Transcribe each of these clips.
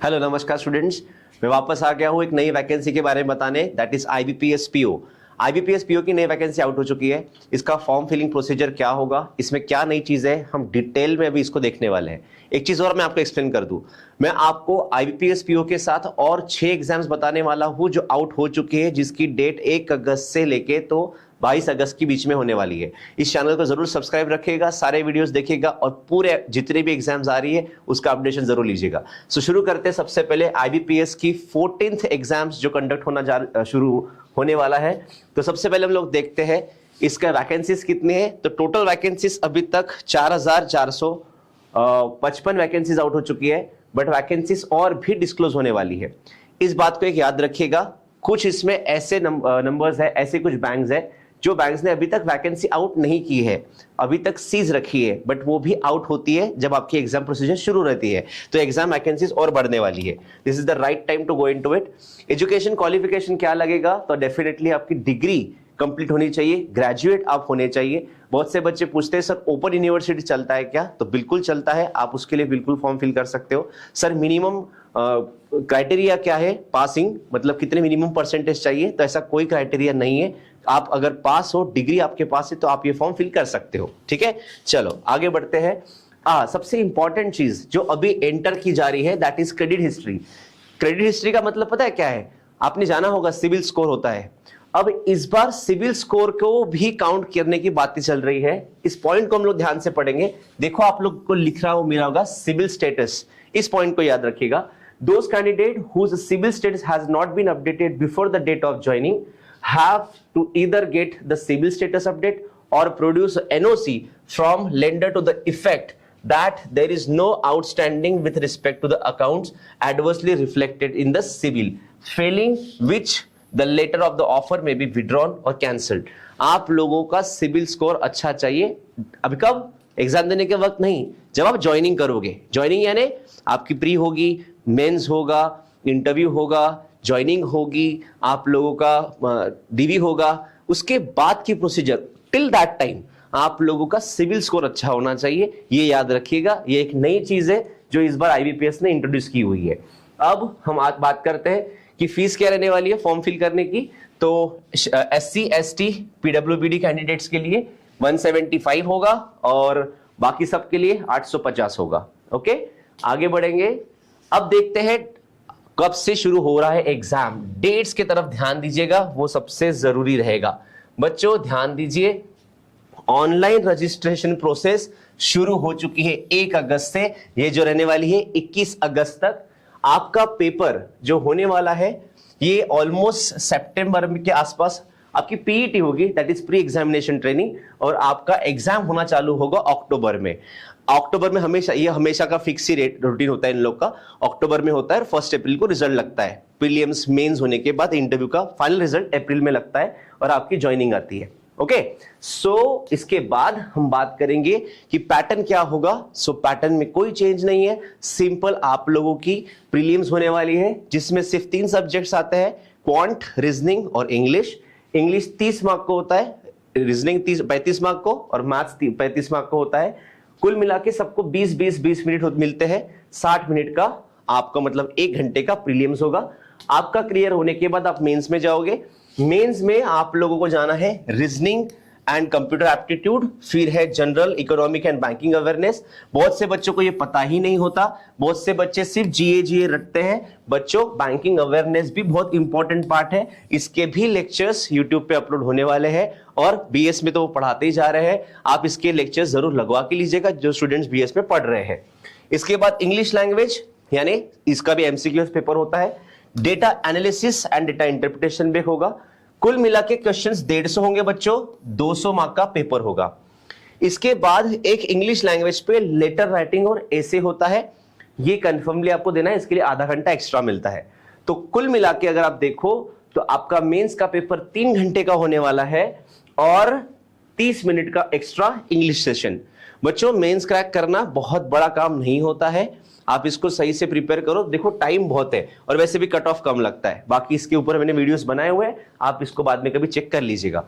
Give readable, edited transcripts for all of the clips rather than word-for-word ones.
Hello नमस्कार students, मैं वापस आ गया हूँ एक नई वैकेंसी के बारे में बताने, that is IBPS PO. IBPS PO की नई वैकेंसी आउट हो चुकी है। इसका फॉर्म फिलिंग प्रोसीजर क्या होगा, इसमें क्या नई चीज है, हम डिटेल में अभी इसको देखने वाले हैं। एक चीज और मैं आपको एक्सप्लेन कर दूं, मैं आपको आईबीपीएस पीओ के साथ और 6 एग्जाम्स बताने वाला हूं जो आउट हो चुकी है, जिसकी डेट 1 अगस्त से लेके तो 22 अगस्त के बीच में होने वाली है। इस चैनल को जरूर सब्सक्राइब रखिएगा, सारे वीडियोस देखिएगा और पूरे जितने भी एग्जाम्स आ रही है उसका अपडेशन जरूर लीजिएगा। सो शुरू करते हैं सबसे पहले आईबीपीएस की 14th एग्जाम्स जो कंडक्ट होना शुरू होने वाला है। तो सबसे पहले हम लोग देखते हैं इसका वैकेंसीज कितने हैं। तो टोटल वैकेंसीज अभी तक 4455 वैकेंसीज आउट हो चुकी है, बट वैकेंसीज और भी डिस्क्लोज होने वाली है। इस बात को एक याद रखिएगा, कुछ इसमें ऐसे नंबर्स है, ऐसे कुछ बैंक्स है जो बैंक्स ने अभी तक वैकेंसी आउट नहीं की है, अभी तक सीज रखी है, बट वो भी आउट होती है जब आपकी एग्जाम प्रोसीजर शुरू रहती है। तो एग्जाम वैकेंसीज और बढ़ने वाली है। This is the right time to go into it. Education qualification क्या लगेगा, तो डेफिनेटली आपकी डिग्री कंप्लीट होनी चाहिए, ग्रेजुएट आप होने चाहिए। बहुत से बच्चे पूछते हैं सर ओपन यूनिवर्सिटी चलता है क्या, तो बिल्कुल चलता है, आप उसके लिए बिल्कुल फॉर्म फिल कर सकते हो। सर मिनिमम क्राइटेरिया क्या है, पासिंग मतलब कितने मिनिमम परसेंटेज चाहिए, तो ऐसा कोई क्राइटेरिया नहीं है। आप अगर पास हो, डिग्री आपके पास है, तो आप ये फॉर्म फिल कर सकते हो। ठीक है, चलो आगे बढ़ते हैं। सबसे इंपॉर्टेंट चीज जो अभी एंटर की जा रही है, that is credit history. Credit history का मतलब पता है क्या है, आपने जाना होगा सिविल स्कोर होता है। अब इस बार सिविल स्कोर को भी काउंट करने की बातें चल रही है। इस पॉइंट को हम लोग ध्यान से पढ़ेंगे। देखो आप लोग को लिख रहा हो मेरा होगा सिविल स्टेटस, इस पॉइंट को याद रखिएगा। Those candidate whose civil status has not been updated before the date of joining have to either get the civil status update or produce NOC from lender to the effect that there is no outstanding with respect to the accounts adversely reflected in the civil, failing which the letter of the offer may be withdrawn or cancelled। आप लोगों का civil score अच्छा चाहिए। अभी कब, exam देने के वक्त नहीं, जब आप ज्वाइनिंग करोगे। ज्वाइनिंग यानी आपकी प्री होगी, मेंस होगा, इंटरव्यू होगा, ज्वाइनिंग होगी, आप लोगों का डीवी होगा, उसके बाद की प्रोसीजर टिल दैट टाइम आप लोगों का सिविल स्कोर अच्छा होना चाहिए। ये याद रखिएगा, ये एक नई चीज है जो इस बार आईबीपीएस ने इंट्रोड्यूस की हुई है। अब हम आज बात करते हैं कि फीस क्या रहने वाली है फॉर्म फिल करने की। तो SC ST PWBD कैंडिडेट्स के लिए 175 होगा और बाकी सबके लिए 850 होगा। ओके, आगे बढ़ेंगे। अब देखते हैं कब से शुरू हो रहा है एग्जाम, डेट्स की तरफ ध्यान दीजिएगा, वो सबसे जरूरी रहेगा। बच्चों ध्यान दीजिए, ऑनलाइन रजिस्ट्रेशन प्रोसेस शुरू हो चुकी है 1 अगस्त से। ये जो रहने वाली है 21 अगस्त तक। आपका पेपर जो होने वाला है ये ऑलमोस्ट सितंबर के आसपास आपकी पीईटी होगी, that is pre examination training, और आपका एग्जाम होना चालू होगा अक्टूबर में। अक्टूबर में हमेशा का फिक्स ही रूटीन होता है इन लोग का, अक्टूबर में होता है और 1 अप्रैल को रिजल्ट लगता है। प्रीलिम्स मेंस होने के बाद इंटरव्यू का फाइनल रिजल्ट अप्रैल में लगता है और आपकी ज्वाइनिंग आती है। ओके, सो इसके बाद हम बात करेंगे कि पैटर्न क्या होगा। सो पैटर्न में कोई चेंज नहीं है, सिंपल आप लोगों की प्रीलिम्स होने वाली है जिसमें सिर्फ 3 सब्जेक्ट्स आते हैं, क्वांट, रीजनिंग और इंग्लिश। इंग्लिश 30 मार्क को होता है, रीजनिंग 35 मार्क को और मैथ्स 35 मार्क को होता है। कुल मिला के सबको 20 मिनट मिलते हैं। 60 मिनट का आपका मतलब 1 घंटे का प्रीलिम्स होगा। आपका क्लियर होने के बाद आप मेंस में जाओगे। मेंस में आप लोगों को जाना है रीजनिंग एंड कंप्यूटर एप्टीट्यूड, फिर है general economic and banking awareness. बहुत से बच्चों को ये पता ही नहीं होता, बहुत से बच्चे सिर्फ जीए रटते हैं। बच्चों बैंकिंग अवेयरनेस भी बहुत इंपॉर्टेंट पार्ट है, इसके भी लेक्चर्स यूट्यूब पे अपलोड होने वाले हैं और बीएस में तो वो पढ़ाते ही जा रहे हैं। आप इसके लेक्चर्स जरूर लगवा के लीजिएगा जो स्टूडेंट्स बीएस में पढ़ रहे हैं। इसके बाद इंग्लिश लैंग्वेज, यानी इसका भी एमसीक्यू पेपर होता है। Data analysis and data interpretation भी होगा। कुल मिला के क्वेश्चंस 150 होंगे बच्चों, 200 मार्क का पेपर होगा। इसके बाद एक इंग्लिश लैंग्वेज पे लेटर राइटिंग और एसे होता है, ये कंफर्मली आपको देना है, इसके लिए आधा घंटा एक्स्ट्रा मिलता है। तो कुल मिला के अगर आप देखो तो आपका मेंस का पेपर 3 घंटे का होने वाला है और 30 मिनट का एक्स्ट्रा इंग्लिश सेशन। बच्चों मेंस क्रैक करना बहुत बड़ा काम नहीं होता है, आप इसको सही से प्रिपेयर करो। देखो टाइम बहुत है और वैसे भी कट ऑफ कम लगता है, बाकी इसके ऊपर मैंने वीडियोस बनाए हुए हैं, आप इसको बाद में कभी चेक कर लीजिएगा।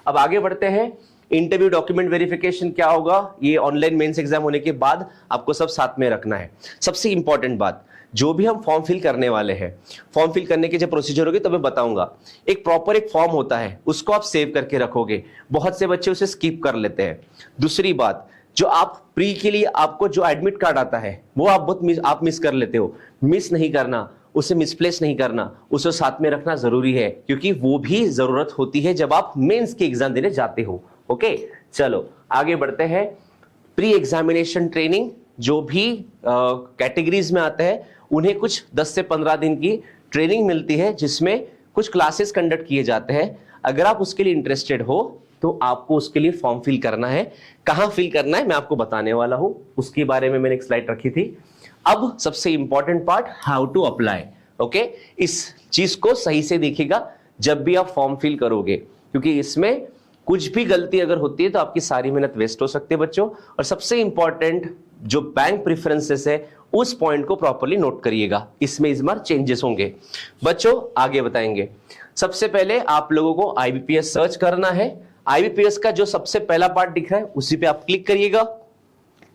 अब आगे बढ़ते हैं। इंटरव्यू डॉक्यूमेंट वेरिफिकेशन क्या होगा, ये ऑनलाइन मेंस एग्जाम होने के बाद आपको सब साथ में रखना है। सबसे इंपॉर्टेंट बात, जो भी हम फॉर्म फिल करने वाले हैं, फॉर्म फिल करने की जब प्रोसीजर होगी तो मैं बताऊंगा। एक प्रॉपर एक फॉर्म होता है, उसको आप सेव करके रखोगे। बहुत से बच्चे उसे स्किप कर लेते हैं। दूसरी बात, जो आप प्री के लिए आपको जो एडमिट कार्ड आता है वो आप मिस कर लेते हो। मिस नहीं करना, उसे मिसप्लेस नहीं करना, उसे साथ में रखना जरूरी है, क्योंकि वो भी जरूरत होती है जब आप मेंस की एग्जाम देने जाते हो। ओके, चलो आगे बढ़ते हैं। प्री एग्जामिनेशन ट्रेनिंग, जो भी कैटेगरीज में आते हैं उन्हें कुछ 10 से 15 दिन की ट्रेनिंग मिलती है, जिसमें कुछ क्लासेस कंडक्ट किए जाते हैं। अगर आप उसके लिए इंटरेस्टेड हो तो आपको उसके लिए फॉर्म फिल करना है। कहां फिल करना है मैं आपको बताने वाला हूं, उसके बारे में मैंने एक स्लाइड रखी थी। अब सबसे important part, how to apply. Okay, इस चीज को सही से देखिएगा जब भी आप फॉर्म फिल करोगे, क्योंकि इसमें कुछ भी गलती अगर होती है तो आपकी सारी मेहनत वेस्ट हो सकती है बच्चों। और सबसे इंपॉर्टेंट जो बैंक प्रेफरेंसेस है उस पॉइंट को प्रॉपर्ली नोट करिएगा, इसमें इस बार चेंजेस होंगे। बच्चों आगे बताएंगे। सबसे पहले आप लोगों को आईबीपीएस सर्च करना है। आईबीपीएस का जो सबसे पहला पार्ट दिख रहा है उसी पे आप क्लिक करिएगा।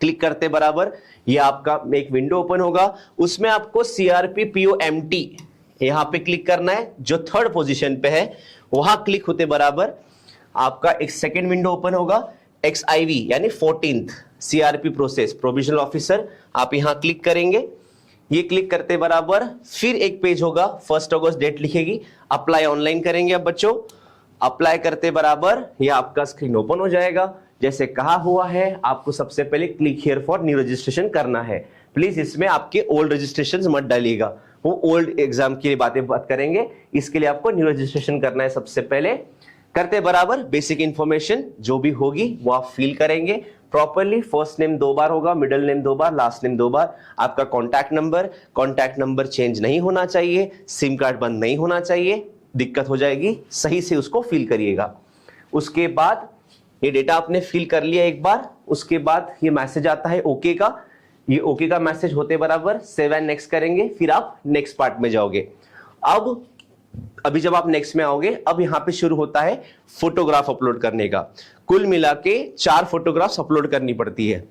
क्लिक करते बराबर ये आपका एक विंडो ओपन होगा, उसमें आपको सीआरपी पीओएमटी यहां पे क्लिक करना है, जो 3rd पोजीशन पे है। वहां क्लिक होते बराबर आपका एक सेकंड विंडो ओपन होगा, XIV यानी 14th CRP process provisional officer, आप यहां क्लिक करेंगे। ये क्लिक करते बराबर फिर एक पेज होगा, 1 अगस्त डेट लिखेगी, अप्लाई ऑनलाइन करेंगे। अब बच्चों अप्लाई करते बराबर ये आपका स्क्रीन ओपन हो जाएगा। जैसे कहा हुआ है आपको सबसे पहले click here for new registration करना है। प्लीज इसमें आपके ओल्ड रजिस्ट्रेशन मत डालिएगा, वो ओल्ड एग्जाम की बात करेंगे, इसके लिए आपको न्यू रजिस्ट्रेशन करना है। सबसे पहले करते बराबर बेसिक इंफॉर्मेशन जो भी होगी वो आप फिल करेंगे प्रॉपरली। फर्स्ट नेम 2 बार होगा, मिडिल नेम 2 बार, लास्ट नेम 2 बार। आपका कॉन्टैक्ट नंबर चेंज नहीं होना चाहिए, सिम कार्ड बंद नहीं होना चाहिए, दिक्कत हो जाएगी। सही से उसको फिल करिएगा। उसके बाद ये डेटा आपने फिल कर लिया एक बार, उसके बाद ये मैसेज आता है ओके का। ये ओके का मैसेज होते बराबर सेव एंड नेक्स्ट करेंगे, फिर आप नेक्स्ट पार्ट में जाओगे। अभी जब आप नेक्स्ट में आओगे, अब यहां पे शुरू होता है फोटोग्राफ अपलोड करने का। कुल मिला के 4 फोटोग्राफ्स अपलोड करनी पड़ती है।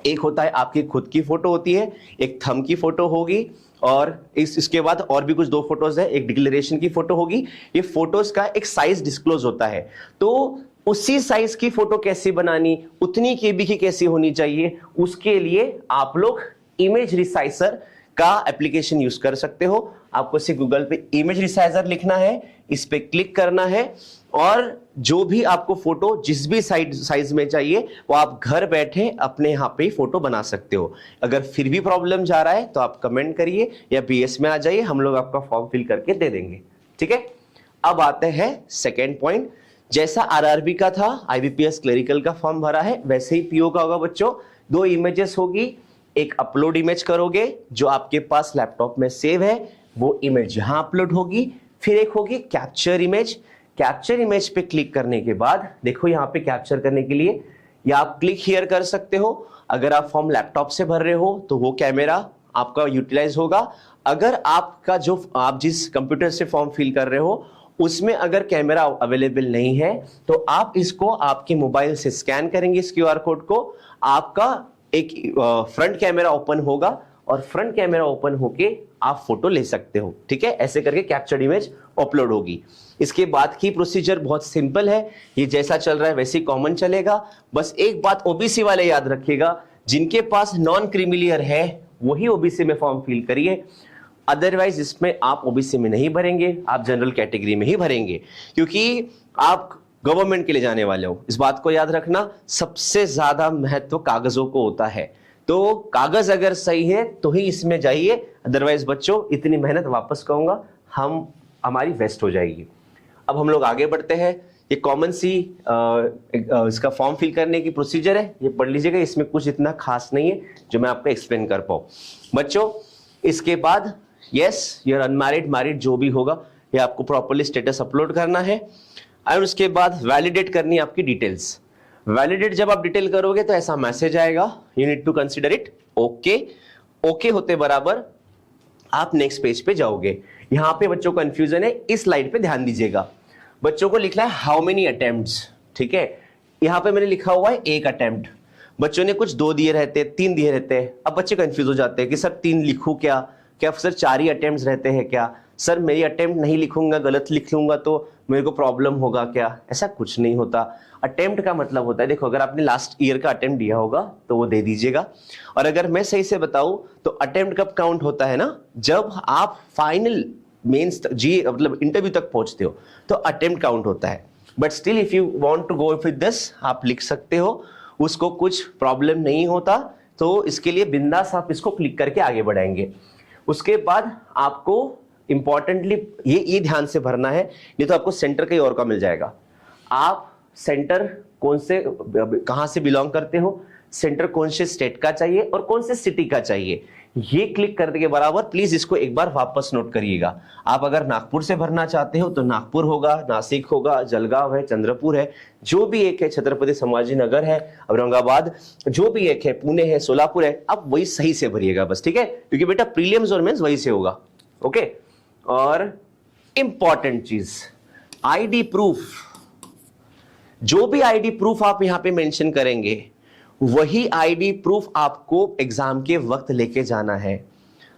एक होता है आपकी खुद की फोटो होती है, एक थंब की फोटो होगी, और इसके बाद और भी कुछ 2 फोटोज है, एक डिक्लेरेशन की फोटो होगी। ये फोटोज का एक साइज डिस्क्लोज होता है, तो उसी साइज की फोटो कैसे बनानी, उतनी केबी की कैसी होनी चाहिए, उसके लिए आप लोग इमेज रिसाइजर का एप्लीकेशन यूज कर सकते हो। आपको सिर्फ गूगल पे इमेज रिसाइजर लिखना है, इस पे क्लिक करना है, और जो भी आपको फोटो जिस भी साइज में चाहिए वो आप घर बैठे अपने यहाँ पे फोटो बना सकते हो। अगर फिर भी प्रॉब्लम जा रहा है तो आप कमेंट करिए या बीएस में आ जाइए, हम लोग आपका फॉर्म फिल करके दे देंगे। ठीक है, अब आते हैं सेकेंड पॉइंट। जैसा आरआरबी का था, आईबीपीएस क्लरिकल का फॉर्म भरा है, वैसे ही पीओ का होगा बच्चों। 2 इमेजेस होगी, एक अपलोड इमेज करोगे जो आपके पास लैपटॉप में सेव है, वो इमेज यहां अपलोड होगी। फिर एक होगी कैप्चर इमेज। कैप्चर इमेज पे क्लिक करने के बाद देखो यहाँ पे कैप्चर करने के लिए या आप क्लिक हियर कर सकते हो। अगर आप फॉर्म लैपटॉप से भर रहे हो तो वो कैमरा आपका यूटिलाइज होगा। अगर आपका जो आप जिस कंप्यूटर से फॉर्म फिल कर रहे हो उसमें अगर कैमरा अवेलेबल नहीं है तो आप इसको आपके मोबाइल से स्कैन करेंगे इस क्यूआर कोड को, आपका एक फ्रंट कैमरा ओपन होगा और फ्रंट कैमरा ओपन होके आप फोटो ले सकते हो। ठीक है, ऐसे करके कैप्चर्ड इमेज अपलोड होगी। इसके बाद की प्रोसीजर बहुत सिंपल है, ये जैसा चल रहा है वैसे ही कॉमन चलेगा। बस एक बात ओबीसी वाले याद रखिएगा, जिनके पास नॉन क्रीमिलियर है वही ओबीसी में फॉर्म फिल करिए, अदरवाइज इसमें आप ओबीसी में नहीं भरेंगे, आप जनरल कैटेगरी में ही भरेंगे, क्योंकि आप गवर्नमेंट के लिए जाने वाले हो। इस बात को याद रखना, सबसे ज्यादा महत्व कागजों को होता है, तो कागज अगर सही है तो ही इसमें जाइए, अदरवाइज बच्चों इतनी मेहनत वापस कहूंगा हमारी वेस्ट हो जाएगी। अब हम लोग आगे बढ़ते हैं। ये कॉमन सी इसका फॉर्म फिल करने की प्रोसीजर है, ये पढ़ लीजिएगा, इसमें कुछ इतना खास नहीं है जो मैं आपको एक्सप्लेन कर पाऊं बच्चों। इसके बाद यस यूर अनमैरिड मैरिड जो भी होगा ये आपको प्रॉपर्ली स्टेटस अपलोड करना है, और उसके बाद वैलिडेट करनी है आपकी डिटेल्स। वैलिडेट जब आप डिटेल करोगे तो ऐसा मैसेज आएगा, you need to consider it okay. Okay होते बराबर आप नेक्स्ट पेज पे जाओगे। यहां पे बच्चों को कंफ्यूजन है, इस स्लाइड पे ध्यान दीजिएगा। बच्चों को लिखना है हाउ मेनी अटेम्प्ट्स। ठीक है, यहां पे मैंने लिखा हुआ है 1 अटेम्प्ट। बच्चों ने कुछ 2 दिए रहते, 3 दिए रहते हैं। अब बच्चे कंफ्यूज हो जाते हैं कि सर 3 लिखूं क्या, क्या सर 4 ही अटेम्प्ट रहते हैं क्या? सर मेरी अटेम्प्ट नहीं लिखूंगा, गलत लिख लूंगा तो मेरे को प्रॉब्लम होगा क्या? ऐसा कुछ नहीं होता। अटेम्प्ट का मतलब होता है, देखो अगर आपने लास्ट ईयर का अटेम्प्ट दिया होगा तो वो दे दीजिएगा। और अगर मैं सही से बताऊं तो अटेम्प्ट कब काउंट होता है ना, जब आप फाइनल मेंस जी मतलब इंटरव्यू तक पहुंचते हो तो अटेम्प्ट काउंट होता है। But still if you want to go with this, आप लिख सकते हो, उसको कुछ प्रॉब्लम नहीं होता। तो इसके लिए बिंदास आप इसको क्लिक करके आगे बढ़ाएंगे। उसके बाद आपको इंपॉर्टेंटली ये ध्यान से भरना है, नहीं तो आपको सेंटर कहीं और का मिल जाएगा। आप सेंटर कौन से कहां से बिलोंग करते हो, सेंटर कौन से स्टेट का चाहिए और कौन से सिटी का चाहिए, ये क्लिक करने के बराबर प्लीज इसको एक बार वापस नोट करिएगा। आप अगर नागपुर से भरना चाहते हो तो नागपुर होगा, नासिक होगा, जलगांव है, चंद्रपुर है, जो भी एक है, छत्रपति संभाजी नगर है, औरंगाबाद, जो भी एक है, पुणे है, सोलापुर है, आप वही सही से भरिएगा बस, ठीक है? क्योंकि बेटा प्रीलिम्स और मेंस वही से होगा। ओके। और इंपॉर्टेंट चीज, आईडी प्रूफ, जो भी आईडी प्रूफ आप यहां पे मेंशन करेंगे वही आईडी प्रूफ आपको एग्जाम के वक्त लेके जाना है।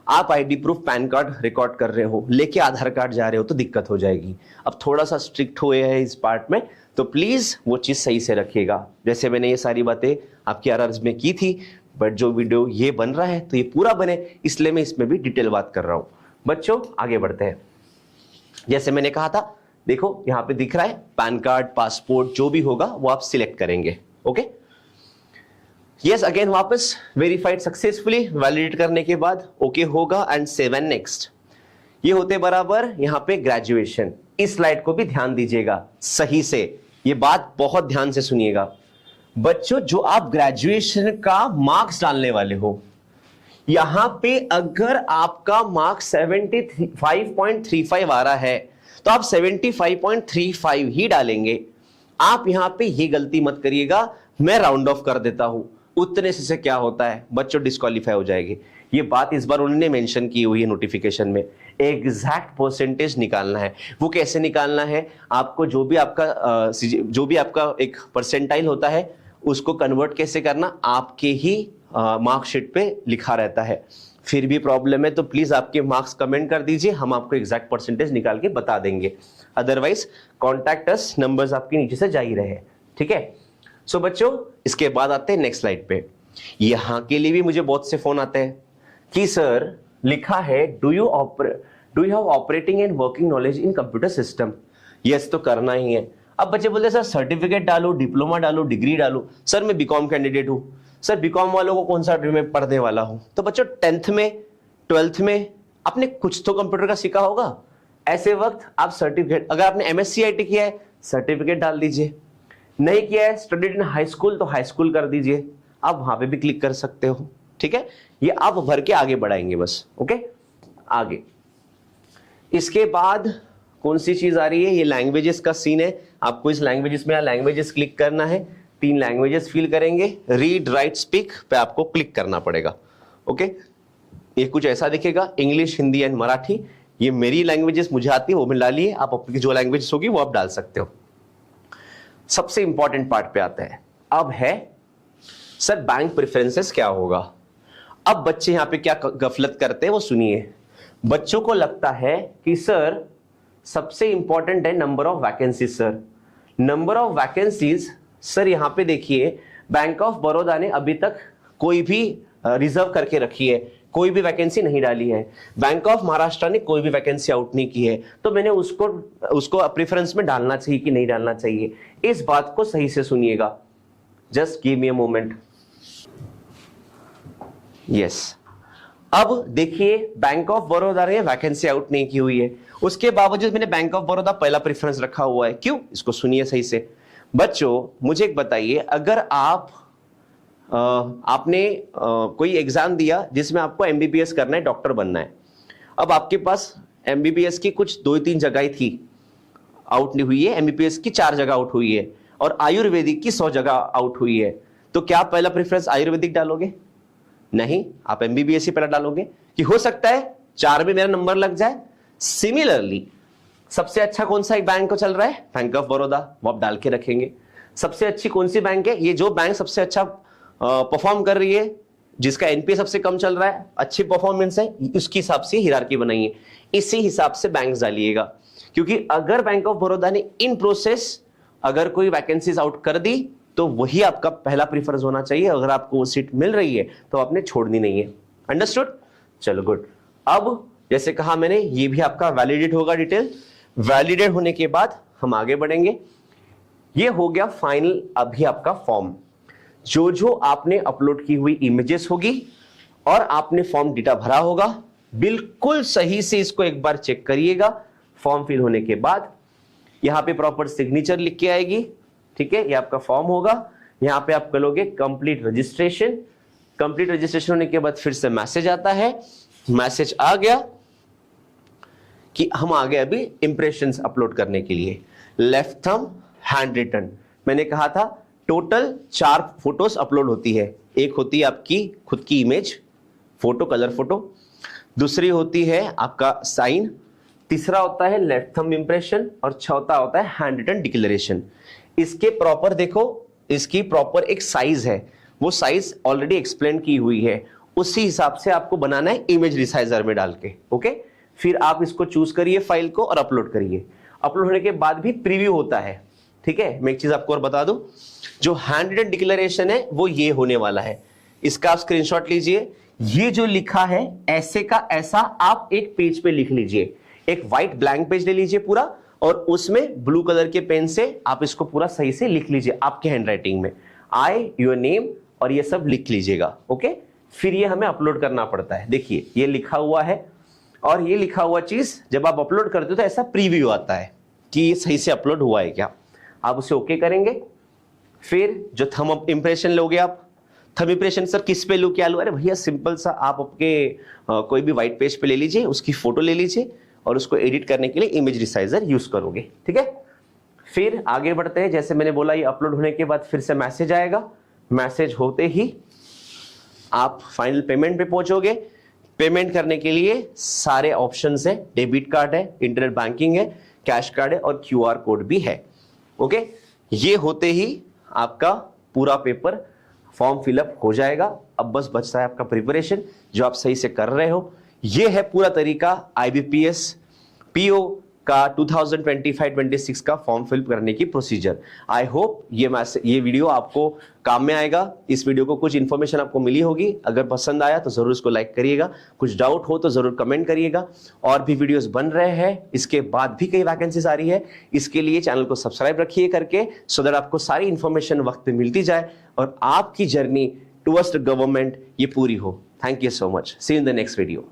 आप ID proof pan card record कर रहे हो, लेके आधार कार्ड जा रहे हो तो दिक्कत हो जाएगी। अब थोड़ा सा स्ट्रिक्ट हुए हैं इस पार्ट में, तो प्लीज वो चीज सही से रखिएगा। जैसे मैंने ये सारी बातें आपकी आरआरएस में की थी, बट जो वीडियो ये बन रहा है तो ये पूरा बने, इसलिए मैं इसमें भी डिटेल बात कर रहा हूं। बच्चों आगे बढ़ते हैं। जैसे मैंने कहा था, देखो यहां पे दिख रहा है पैन कार्ड, पासपोर्ट, जो भी होगा वो आप सिलेक्ट करेंगे। ओके, यस, अगेन वापस वेरीफाइड सक्सेसफुली, वैलिडेट करने के बाद ओके होगा एंड सेव एंड नेक्स्ट। ये होते बराबर यहां पे ग्रेजुएशन। इस स्लाइड को भी ध्यान दीजिएगा सही से, ये बात बहुत ध्यान से सुनिएगा बच्चों। जो आप ग्रेजुएशन का मार्क्स डालने वाले हो, यहां पे अगर आपका मार्क्स 75.35 आ रहा है तो आप 75.35 ही डालेंगे। आप यहां पे ये गलती मत करिएगा, मैं राउंड ऑफ कर देता हूं, उतने से क्या होता है बच्चों, डिस्क्वालीफाई हो जाएंगे। ये बात इस बार उन्होंने मेंशन की हुई है नोटिफिकेशन में। एग्जैक्ट परसेंटेज निकालना है। वो कैसे निकालना है, आपको जो भी आपका एक परसेंटाइल होता है उसको कन्वर्ट कैसे करना, आपके ही मार्कशीट पे लिखा रहता है। फिर भी प्रॉब्लम है तो प्लीज आपके मार्क्स कमेंट कर दीजिए, हम आपको एग्जैक्ट परसेंटेज निकाल के बता देंगे। अदरवाइज कॉन्टैक्ट अस, नंबर्स आपके नीचे से जा ही रहे हैं, ठीक है? सो बच्चों, इसके बाद आते हैं नेक्स्ट स्लाइड पे। यहां के लिए भी मुझे बहुत से फोन आते हैं कि सर लिखा है do you have operating and working knowledge in computer system. Yes, तो करना ही है। अब बच्चे बोलते सर सर्टिफिकेट डालो, डिप्लोमा डालो, डिग्री डालो। सर मैं बीकॉम कैंडिडेट हूं, सर बीकॉम वालों को कौन सा मैं पढ़ने वाला हूं। तो बच्चों 10th में 12th में आपने कुछ तो कंप्यूटर का सीखा होगा। ऐसे वक्त आप सर्टिफिकेट, अगर आपने MSc किया है सर्टिफिकेट डाल दीजिए, नहीं किया है स्टडीड इन हाई स्कूल तो हाई स्कूल कर दीजिए। आप वहां पे भी क्लिक कर सकते हो, ठीक है? ये आप भर के आगे बढ़ाएंगे बस। ओके, आगे इसके बाद कौन सी चीज आ रही है, ये लैंग्वेजेस का सीन है। आपको इस लैंग्वेजेस में लैंग्वेजेस क्लिक करना है, 3 लैंग्वेजेस फील करेंगे, रीड राइट स्पीक पे आपको क्लिक करना पड़ेगा। ओके, ये कुछ ऐसा दिखेगा, इंग्लिश, हिंदी एंड मराठी। ये मेरी लैंग्वेजेस मुझे आती है, वो में डालिए, आप अपनी जो लैंग्वेजेस होगी वो आप डाल सकते हो। सबसे इंपॉर्टेंट पार्ट पे आता है, अब है सर बैंक प्रेफरेंसेस क्या होगा। अब बच्चे यहां पे क्या गफलत करते हैं वो सुनिए। बच्चों को लगता है कि सर सबसे इंपॉर्टेंट है number of vacancies. Sir number of vacancies, sir यहां पे देखिए बैंक ऑफ बड़ौदा ने अभी तक कोई भी रिजर्व करके रखी है, कोई भी वैकेंसी नहीं डाली है। बैंक ऑफ महाराष्ट्र ने कोई भी वैकेंसी आउट नहीं की है। तो मैंने उसको प्रेफरेंस में डालना चाहिए कि नहीं डालना चाहिए, इस बात को सही से सुनिएगा। Just give me a moment. Yes, अब देखिए बैंक ऑफ बड़ौदा ने वैकेंसी आउट नहीं की हुई है, उसके बावजूद मैंने बैंक ऑफ बड़ौदा पहला प्रेफरेंस रखा हुआ है। क्यों, इसको सुनिए सही से। बच्चों मुझे एक बताइए, अगर आपने कोई एग्जाम दिया जिसमें आपको MBBS करना है, डॉक्टर बनना है। अब आपके पास MBBS की कुछ 2-3 जगह थी आउट नहीं हुई है, MBBS की 4 जगह आउट हुई है और आयुर्वेदिक की 100 जगह आउट हुई है। तो क्या आप पहला प्रेफरेंस आयुर्वेदिक डालोगे? नहीं, आप MBBS ही पहला डालोगे कि हो सकता है 4 में मेरा नंबर लग जाए। सिमिलरली सबसे अच्छा कौन सा एक बैंक को चल रहा है, बैंक ऑफ बड़ौदा, वो आप डाल के रखेंगे। सबसे अच्छी कौन सी बैंक है, ये जो बैंक सबसे अच्छा परफॉर्म कर रही है जिसका एनपीए सबसे कम चल रहा है, अच्छी परफॉर्मेंस है, उसके हिसाब से हिरार्की बनाइए, इसी हिसाब से बैंक्स डालिएगा। क्योंकि अगर बैंक ऑफ बड़ौदा ने इन प्रोसेस अगर कोई वैकेंसीज आउट कर दी तो वही आपका पहला प्रीफरेंस होना चाहिए। अगर आपको वो सीट मिल रही है तो आपने छोड़नी नहीं है। अंडरस्टूड? चलो गुड। अब जैसे कहा मैंने, ये भी आपका वैलिडेट होगा डिटेल। वैलिडेट होने के बाद हम आगे बढ़ेंगे। ये हो गया फाइनल अभी आपका फॉर्म। जो जो आपने अपलोड की हुई इमेजेस होगी और आपने फॉर्म डेटा भरा होगा, बिल्कुल सही से इसको एक बार चेक करिएगा। फॉर्म फिल होने के बाद यहां पे प्रॉपर सिग्नेचर लिख के आएगी, ठीक है, ये आपका फॉर्म होगा। यहां पे आप करोगे कंप्लीट रजिस्ट्रेशन। कंप्लीट रजिस्ट्रेशन होने के बाद फिर से मैसेज आता है। मैसेज आ गया कि हम आ गए अभी इंप्रेशंस अपलोड करने के लिए। लेफ्ट थंब हैंड रिटन, मैंने कहा था टोटल 4 फोटोज अपलोड होती है। एक होती है आपकी खुद की इमेज फोटो, कलर फोटो, दूसरी होती है आपका साइन, तीसरा होता है लेफ्ट थंब इंप्रेशन और चौथा होता है हैंड रिटन डिक्लेरेशन। इसके प्रॉपर देखो, इसकी प्रॉपर एक साइज है, वो साइज ऑलरेडी एक्सप्लेन की हुई है, उसी हिसाब से आपको बनाना है इमेज रिसाइजर में डाल के। ओके, फिर आप इसको चूज करिए फाइल को और अपलोड करिए। अपलोड होने के बाद भी प्रीव्यू होता है, ठीक है। मैं एक चीज आपको और बता दूं, जो हैंड रिटन डिक्लेरेशन है वो ये होने वाला है। इसका आप स्क्रीनशॉट लीजिए। ये जो लिखा है ऐसे का ऐसा आप एक पेज पे लिख लीजिए, एक व्हाइट ब्लैंक पेज ले लीजिए पूरा, और उसमें ब्लू कलर के पेन से आप इसको पूरा सही से लिख लीजिए आपके हैंडराइटिंग में, आई योर नेम और ये सब लिख लीजिएगा। ओके, फिर ये हमें अपलोड करना पड़ता है। देखिए ये लिखा हुआ है, और ये लिखा हुआ चीज जब आप अपलोड करते हो तो ऐसा प्रीव्यू आता है कि ये सही से अपलोड हुआ है क्या। आप उसे ओके करेंगे। फिर जो थंब इंप्रेशन लोगे आप, थंब इंप्रेशन सर किस पे लूं, क्या लूं? अरे भैया सिंपल सा, आप आपके कोई भी व्हाइट पेज पे ले लीजिए, उसकी फोटो ले लीजिए और उसको एडिट करने के लिए इमेज रिसाइजर यूज करोगे, ठीक है। फिर आगे बढ़ते हैं। जैसे मैंने बोला, ये अपलोड होने के बाद फिर से मैसेज आएगा। मैसेज होते ही आप फाइनल पेमेंट पे पहुंचोगे। पेमेंट करने के लिए सारे ऑप्शंस है, डेबिट कार्ड है, इंटरनेट बैंकिंग है, कैश कार्ड है और क्यूआर कोड भी है। ओके, ये होते ही आपका पूरा पेपर फॉर्म फिलअप हो जाएगा। अब बस बचता है आपका प्रिपरेशन, जो आप सही से कर रहे हो। ये है पूरा तरीका IBPS PO का 2025-26 का फॉर्म फिल करने की प्रोसीजर। आई होप ये वीडियो आपको काम में आएगा। इस वीडियो को कुछ इंफॉर्मेशन आपको मिली होगी। अगर पसंद आया तो जरूर इसको लाइक करिएगा। कुछ डाउट हो तो जरूर कमेंट करिएगा। और भी वीडियोस बन रहे हैं, इसके बाद भी कई वैकेंसीज आ रही है। इसके लिए चैनल को सब्सक्राइब रखिए करके, सो दैट आपको सारी इंफॉर्मेशन वक्त पे मिलती जाए और आपकी जर्नी टुवर्ड्स द गवर्नमेंट ये पूरी हो। Thank you so much. See you in the next video.